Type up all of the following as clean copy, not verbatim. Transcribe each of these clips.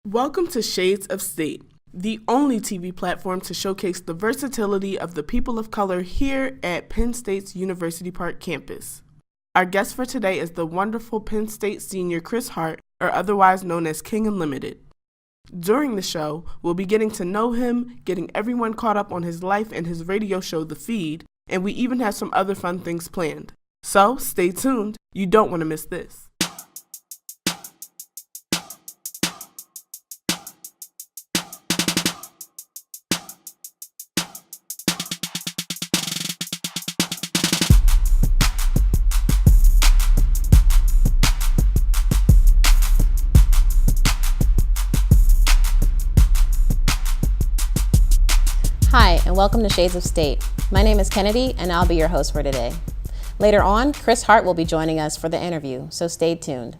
Welcome to Shades of State, the only TV platform to showcase the versatility of the people of color here at Penn State's University Park campus. Our guest for today is the wonderful Penn State senior Kris Hart, or otherwise known as King Unlimited. During the show, we'll be getting to know him, getting everyone caught up on his life and his radio show, The Feed, and we even have some other fun things planned. So stay tuned, you don't want to miss this. Hi, and welcome to Shades of State. My name is Kennedy, and I'll be your host for today. Later on, Kris Hart will be joining us for the interview, so stay tuned.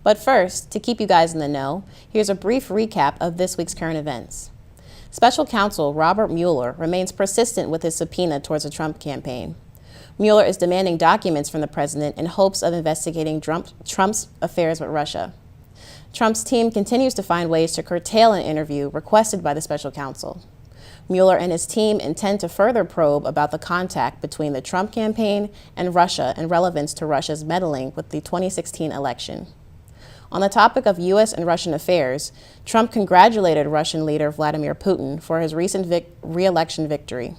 But first, to keep you guys in the know, here's a brief recap of this week's current events. Special counsel Robert Mueller remains persistent with his subpoena towards the Trump campaign. Mueller is demanding documents from the president in hopes of investigating Trump's affairs with Russia. Trump's team continues to find ways to curtail an interview requested by the special counsel. Mueller and his team intend to further probe about the contact between the Trump campaign and Russia and relevance to Russia's meddling with the 2016 election. On the topic of U.S. and Russian affairs, Trump congratulated Russian leader Vladimir Putin for his recent re-election victory.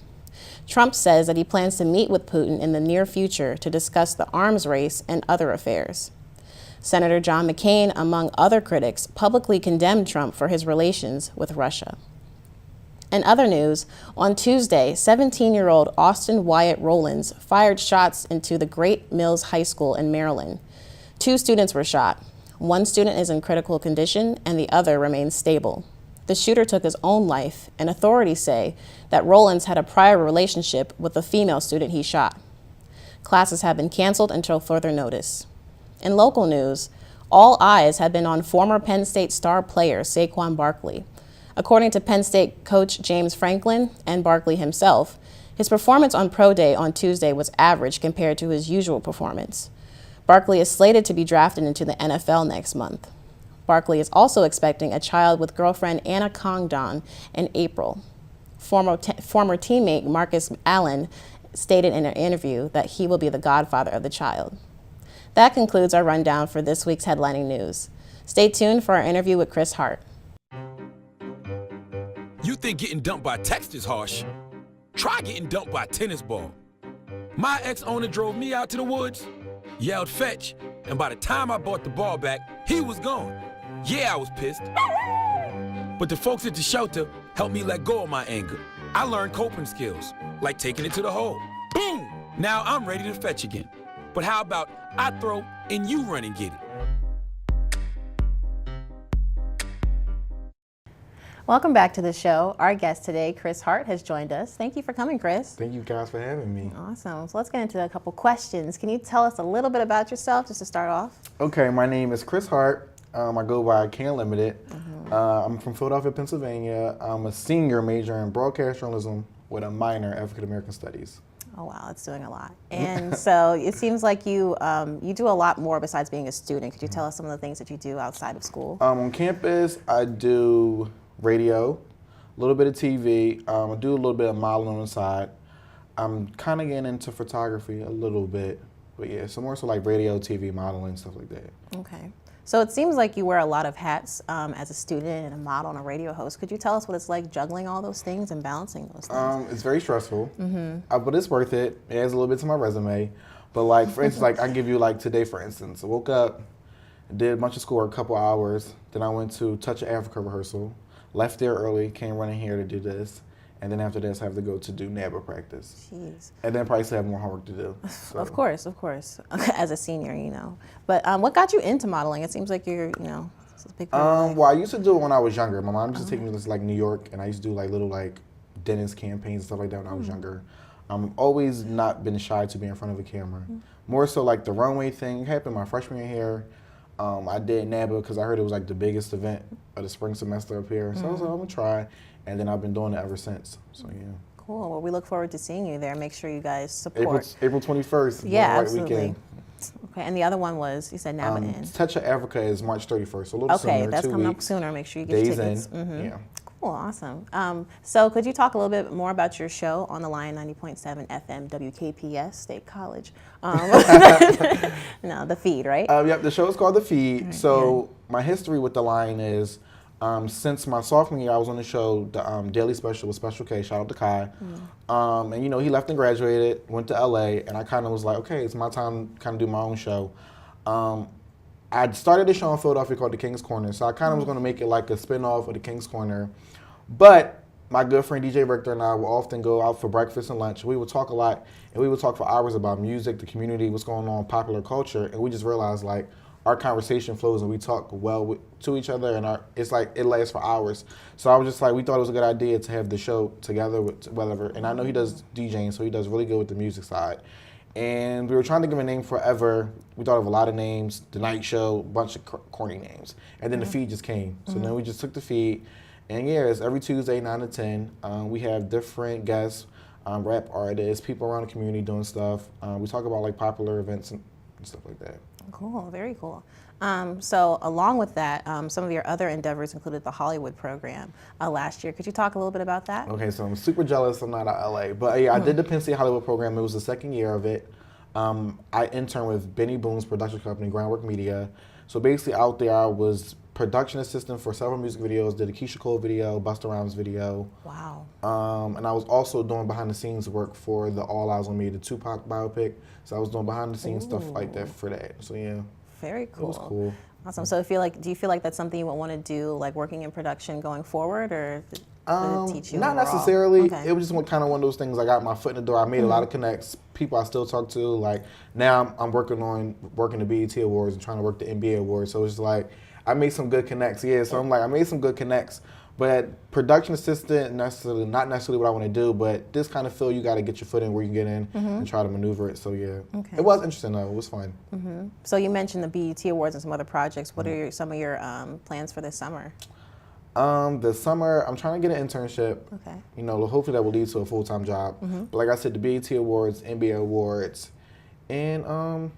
Trump says that he plans to meet with Putin in the near future to discuss the arms race and other affairs. Senator John McCain, among other critics, publicly condemned Trump for his relations with Russia. In other news, on Tuesday, 17-year-old Austin Wyatt Rollins fired shots into the Great Mills High School in Maryland. 2 students were shot. 1 student is in critical condition and the other remains stable. The shooter took his own life, and authorities say that Rollins had a prior relationship with a female student he shot. Classes have been canceled until further notice. In local news, all eyes have been on former Penn State star player Saquon Barkley. According to Penn State coach James Franklin and Barkley himself, his performance on Pro Day on Tuesday was average compared to his usual performance. Barkley is slated to be drafted into the NFL next month. Barkley is also expecting a child with girlfriend Anna Congdon in April. Former teammate Marcus Allen stated in an interview that he will be the godfather of the child. That concludes our rundown for this week's headlining news. Stay tuned for our interview with Kris Hart. You think getting dumped by text is harsh? Try getting dumped by a tennis ball. My ex-owner drove me out to the woods, yelled fetch, and by the time I brought the ball back, he was gone. Yeah, I was pissed. But the folks at the shelter helped me let go of my anger. I learned coping skills, like taking it to the hole. Boom! Now I'm ready to fetch again. But how about I throw and you run and get it? Welcome back to the show. Our guest today, Kris Hart, has joined us. Thank you for coming, Kris. Thank you guys for having me. Awesome. So let's get into a couple questions. Can you tell us a little bit about yourself just to start off? Okay, my name is Kris Hart. I go by King Unlimited. I'm from Philadelphia, Pennsylvania. I'm a senior major in broadcast journalism with a minor in African American Studies. Oh wow, that's doing a lot. And so it seems like you do a lot more besides being a student. Could you tell us some of the things that you do outside of school? On campus, I do radio, a little bit of TV. I do a little bit of modeling on the side. I'm kind of getting into photography a little bit, but yeah, so more so like radio, TV, modeling, stuff like that. Okay. So it seems like you wear a lot of hats as a student and a model and a radio host. Could you tell us what it's like juggling all those things and balancing those things? It's very stressful, but it's worth it. It adds a little bit to my resume. But like, for instance, like I give you like today, for instance, I woke up, did a bunch of schoolwork, a couple hours, then I went to Touch of Africa rehearsal. Left there early, came running here to do this, and then after this I have to go to do NABA practice. Jeez. And then probably still have more homework to do. So. Of course. As a senior, you know. But what got you into modeling? It seems like you're, it's a big part of well, I used to do it when I was younger. My mom used to take me to like New York, and I used to do like little like dentist campaigns and stuff like that when I was younger. Always not been shy to be in front of a camera. More so like the runway thing happened my freshman year. I did NABA because I heard it was like the biggest event of the spring semester up here. So I was like, I'm gonna try. And then I've been doing it ever since. So yeah. Cool. Well, we look forward to seeing you there. Make sure you guys support. April 21st. Yeah, right absolutely. Weekend. Okay, and the other one was, you said Now and Touch of Africa is March 31st, so a little sooner. Okay, that's 2 coming up weeks. sooner. Make sure you get your Days tickets. in, yeah. Cool, awesome. So could you talk a little bit more about your show on the Lion 90.7 FM WKPS State College? No, the feed, right? Yep, the show is called The Feed. Right, so my history with the Lion is, since my sophomore year, I was on the show, the Daily Special with Special K. Shout out to Kai. And you know, he left and graduated, went to LA, and I kind of was like, okay, it's my time to kind of do my own show. I started a show in Philadelphia called The King's Corner, so I kind of was going to make it like a spinoff of The King's Corner. But my good friend DJ Richter and I would often go out for breakfast and lunch. We would talk a lot, and we would talk for hours about music, the community, what's going on, popular culture, and we just realized like our conversation flows and we talk well to each other, and it's like it lasts for hours. So I was just like, we thought it was a good idea to have the show together with whatever. And I know he does DJing, so he does really good with the music side. And we were trying to give a name forever. We thought of a lot of names, The Night Show, a bunch of corny names. And then The Feed just came. So then we just took The Feed. And yeah, it's every Tuesday, 9 to 10. We have different guests, rap artists, people around the community doing stuff. We talk about like popular events and stuff like that. Cool, very cool. So along with that, some of your other endeavors included the Hollywood program last year. Could you talk a little bit about that? Okay, so I'm super jealous I'm not at LA. But yeah, I did the Penn State Hollywood program. It was the second year of it. I interned with Benny Boone's production company, Groundwork Media. So basically out there, I was production assistant for several music videos, did a Keisha Cole video, Busta Rhymes video. Wow. And I was also doing behind the scenes work for the All Eyes on Me, the Tupac biopic. So I was doing behind the scenes stuff like that for that. So yeah. Very cool. It was cool. Awesome. So do you feel like that's something you would want to do, like working in production going forward, or did it teach you not overall? necessarily. Okay. It was just kind of one of those things. I got my foot in the door. I made a lot of connects. People I still talk to. Like now I'm working the BET Awards and trying to work the NBA Awards. So it's like I made some good connects. Yeah. So I'm like I made some good connects. But production assistant, not necessarily what I want to do, but this kind of field you got to get your foot in where you can get in and try to maneuver it. So yeah, it was interesting though. It was fun. So you mentioned the BET Awards and some other projects. What are some of your plans for this summer? This summer, I'm trying to get an internship. Okay. You know, hopefully that will lead to a full-time job. But like I said, the BET Awards, NBA Awards, and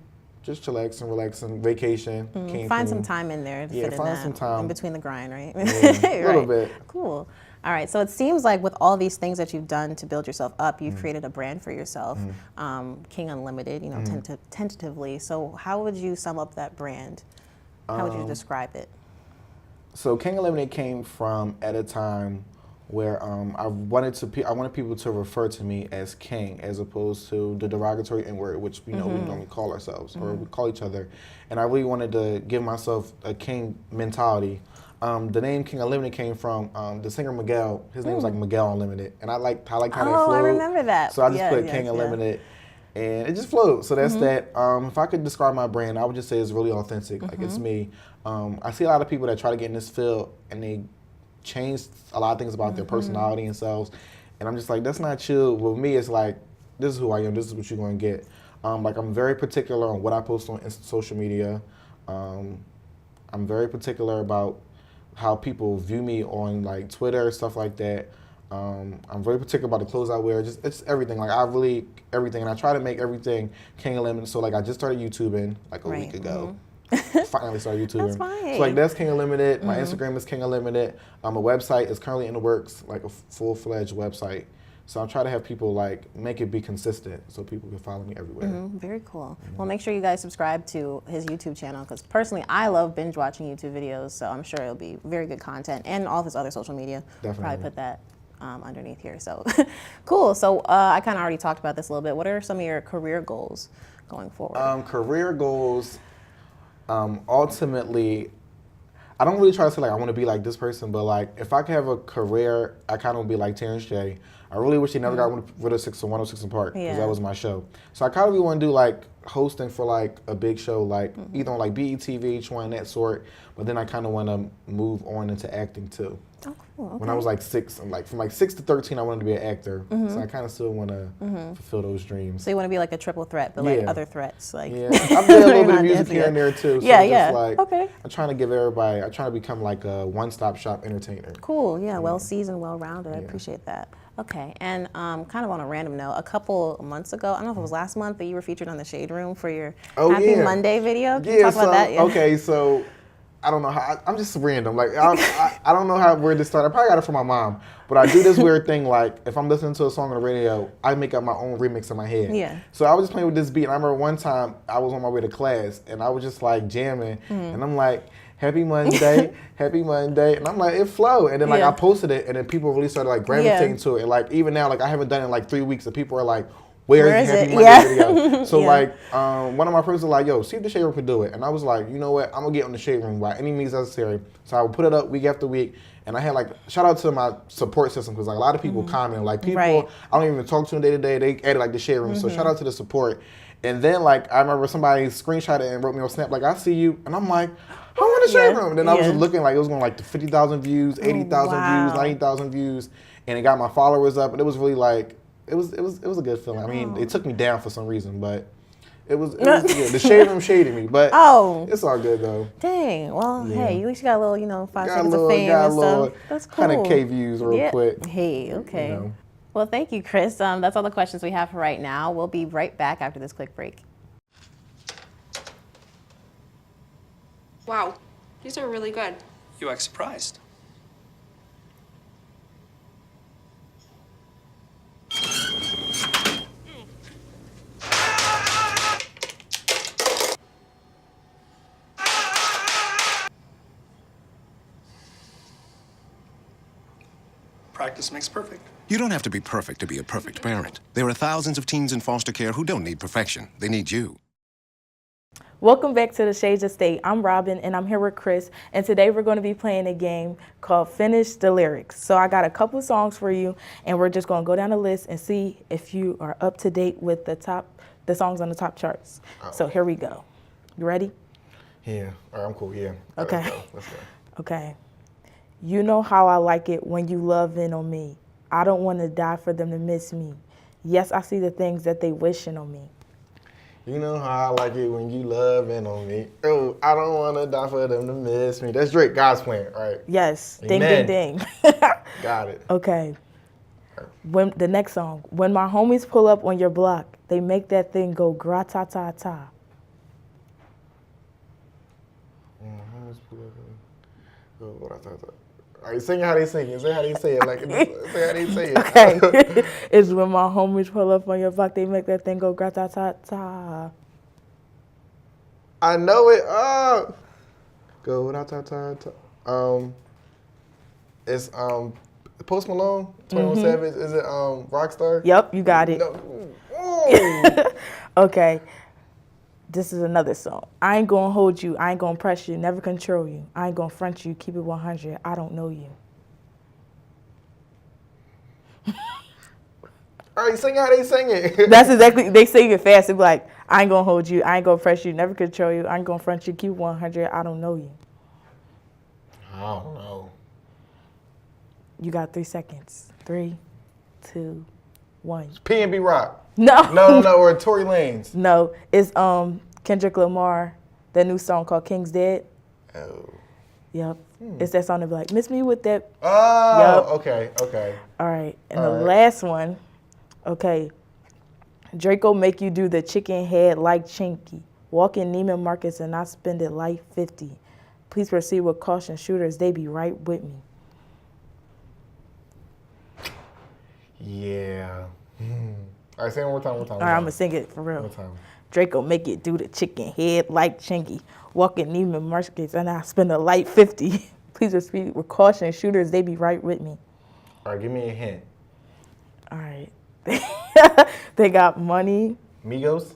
just chillax and relax and vacation. Find some time in there to fit in find that, some time. in between the grind, right? Yeah, a little bit. Cool. All right, so it seems like with all these things that you've done to build yourself up, you've created a brand for yourself, King Unlimited, you know, tentatively. So how would you sum up that brand? How would you describe it? So King Unlimited came from at a time where I wanted people to refer to me as King as opposed to the derogatory N-word, which we normally call ourselves or we call each other. And I really wanted to give myself a King mentality. The name King Unlimited came from the singer Miguel. His name was like Miguel Unlimited, and I like how that flowed. Oh, I remember that. So I just put King Unlimited, and it just flowed. So that's that. If I could describe my brand, I would just say it's really authentic. Like it's me. I see a lot of people that try to get in this field, and they change a lot of things about their personality and selves, and I'm just like, that's not you. With me, it's like, this is who I am. This is what you're going to get. Like I'm very particular on what I post on social media. I'm very particular about how people view me on like Twitter, stuff like that. I'm very particular about the clothes I wear. It's everything. Like everything, and I try to make everything King Unlimited. So like I just started YouTubing like a week ago. Finally started YouTubing. That's fine. So like that's King Unlimited. My Instagram is King Unlimited. A website is currently in the works, like a full-fledged website. So I'm trying to have people like make it be consistent so people can follow me everywhere. Very cool. Well, make sure you guys subscribe to his YouTube channel because personally I love binge watching YouTube videos, so I'm sure it'll be very good content, and all of his other social media. Definitely. Probably put that underneath here. So cool. So I kind of already talked about this a little bit. What are some of your career goals going forward? Career goals, ultimately, I don't really try to say like I want to be like this person, but like if I could have a career, I kind of would be like Terrence J. I really wish he never got rid of 106 in Park because that was my show. So I kind of really want to do like hosting for like a big show, like either on like BET, VH1, that sort. But then I kind of want to move on into acting too. Oh, cool. Okay. When I was like 6, and like from like 6 to 13, I wanted to be an actor. So I kind of still want to fulfill those dreams. So you want to be like a triple threat, but like other threats, like I did a little bit of music here and there too. So just like, okay. I'm trying to give everybody. I'm trying to become like a one-stop shop entertainer. Cool. Yeah. Well seasoned, well rounded. I appreciate that. Okay, and kind of on a random note, a couple months ago, I don't know if it was last month, but you were featured on the Shade Room for your Happy Monday video. Can you talk about that? Yeah. Okay, so I don't know how. I'm just random. Like I don't know where this started. I probably got it from my mom. But I do this weird thing. Like if I'm listening to a song on the radio, I make up my own remix in my head. Yeah. So I was just playing with this beat, and I remember one time I was on my way to class, and I was just like jamming, and I'm like, "Happy Monday, Happy Monday," and I'm like, it flowed. And then like I posted it, and then people really started like gravitating to it. And like even now, like I haven't done it in like 3 weeks, and people are like, Where is the Happy Monday video? So like, one of my friends was like, yo, see if the Shade Room can do it. And I was like, you know what? I'm gonna get on the Shade Room by any means necessary. So I would put it up week after week. And I had like, shout out to my support system, because like a lot of people comment, like people, I don't even talk to them day to day, they added like the Shade Room. So shout out to the support. And then like, I remember somebody screenshot it and wrote me on Snap, like, I see you. And I'm like, I'm on the Shade Room. And then I was looking like, it was going like to 50,000 views, 80,000 views, 90,000 views. And it got my followers up. And it was really like, it was a good feeling. I mean, it took me down for some reason, but it was good. The Shade Room shaded me, but it's all good though. Dang. Well, hey, at least you got a little, 5 seconds of fame and stuff. That's cool. 100K views real quick. Hey, okay. Well, thank you, Kris. That's all the questions we have for right now. We'll be right back after this quick break. Wow, these are really good. You act surprised. Practice makes perfect. You don't have to be perfect to be a perfect parent. There are thousands of teens in foster care who don't need perfection. They need you. Welcome back to the Shades of State. I'm Robin, and I'm here with Kris, and today we're going to be playing a game called Finish the Lyrics. So I got a couple of songs for you, and we're just going to go down the list and see if you are up to date with the songs on the top charts. So here we go. You ready? Yeah. All right, I'm cool. Yeah. Okay. Let's go. Okay. You know how I like it when you loving on me. I don't want to die for them to miss me. Yes, I see the things that they wishing on me. You know how I like it when you loving on me. Oh, I don't want to die for them to miss me. That's Drake, God's plan, right? Yes. Amen. Ding, ding, ding. Got it. Okay. When the next song, when my homies pull up on your block, they make that thing go gra-ta-ta-ta. All right, sing it how they sing it. Say how they say it. Like, say how they say it. Okay. It's when my homies pull up on your block, they make that thing go gra-ta-ta-ta. I know it. Go gra-ta-ta-ta. It's Post Malone, 21 Savage. Is it Rockstar? Yep, you got it. No. Okay. This is another song. I ain't gonna hold you. I ain't gonna press you. Never control you. I ain't gonna front you. Keep it 100. I don't know you. All right, sing how they sing it. That's exactly, they sing it fast. They be like, I ain't gonna hold you. I ain't gonna press you. Never control you. I ain't gonna front you. Keep it 100. I don't know you. I don't know. You got 3 seconds. 3, 2, 1. P&B Rock. No. No, or Tory Lanez. No, it's Kendrick Lamar, that new song called King's Dead. Oh. Yep. It's that song that be like, miss me with that. Oh, yep. Okay. All right, and the last one, okay. Draco make you do the chicken head like Chinky. Walk in Neiman Marcus and I spend it like 50. Please proceed with caution, shooters, they be right with me. Yeah. All right, say it one more time. All right, I'm going to sing it for real. One time. Draco make it do the chicken head like Chinky. Walk in Neiman Marcus and I spend a light 50. Please proceed with caution, shooters, they be right with me. All right, give me a hint. All right. They got money. Migos?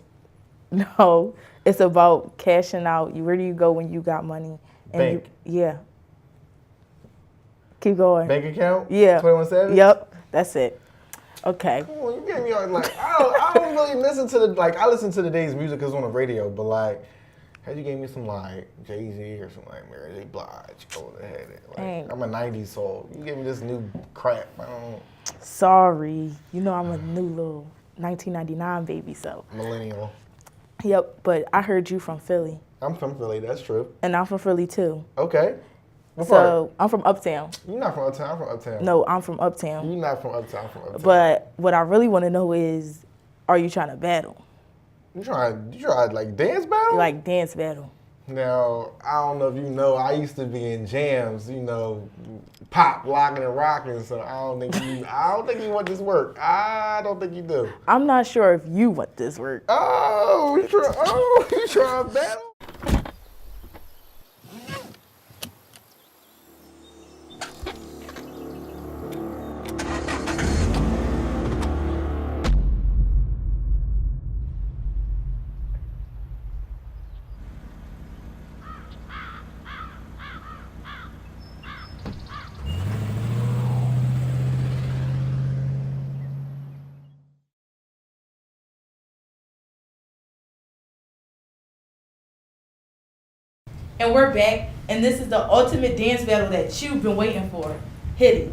No, it's about cashing out. Where do you go when you got money? And Bank. Yeah. Keep going. Bank account? Yeah. 21 Savage? Yep, that's it. Okay. Come on, you gave me all, like, I don't really listen to I listen to the day's music because it's on the radio, but like, had you gave me some like Jay-Z or some like Mary J. Blige, go ahead. Like, I'm a 90s soul. You gave me this new crap. I don't. Sorry. You know I'm a new little 1999 baby, so. Millennial. Yep, but I heard you from Philly. I'm from Philly, that's true. And I'm from Philly too. Okay. So I'm from Uptown. You're not from Uptown. I'm from Uptown. No, I'm from Uptown. You're not from Uptown. I'm from Uptown. But what I really want to know is, are you trying to battle? You trying like dance battle? Like dance battle. Now, I don't know if you know, I used to be in jams, you know, pop, locking and rocking, so I don't think you want this work. I don't think you do. I'm not sure if you want this work. You trying to battle? And we're back, and this is the ultimate dance battle that you've been waiting for. Hit it.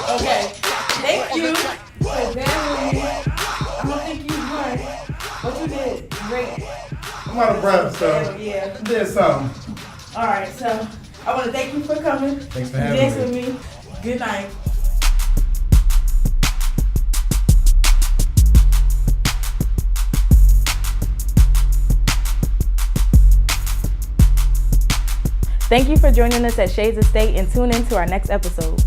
Okay, thank you for battling me. I don't think you won, but you did great. I'm out of breath, so Yeah. I did something. All right, so I want to thank you for coming. Thanks for You having danced me. with me. Good night. Thank you for joining us at Shades of State, and tune in to our next episode.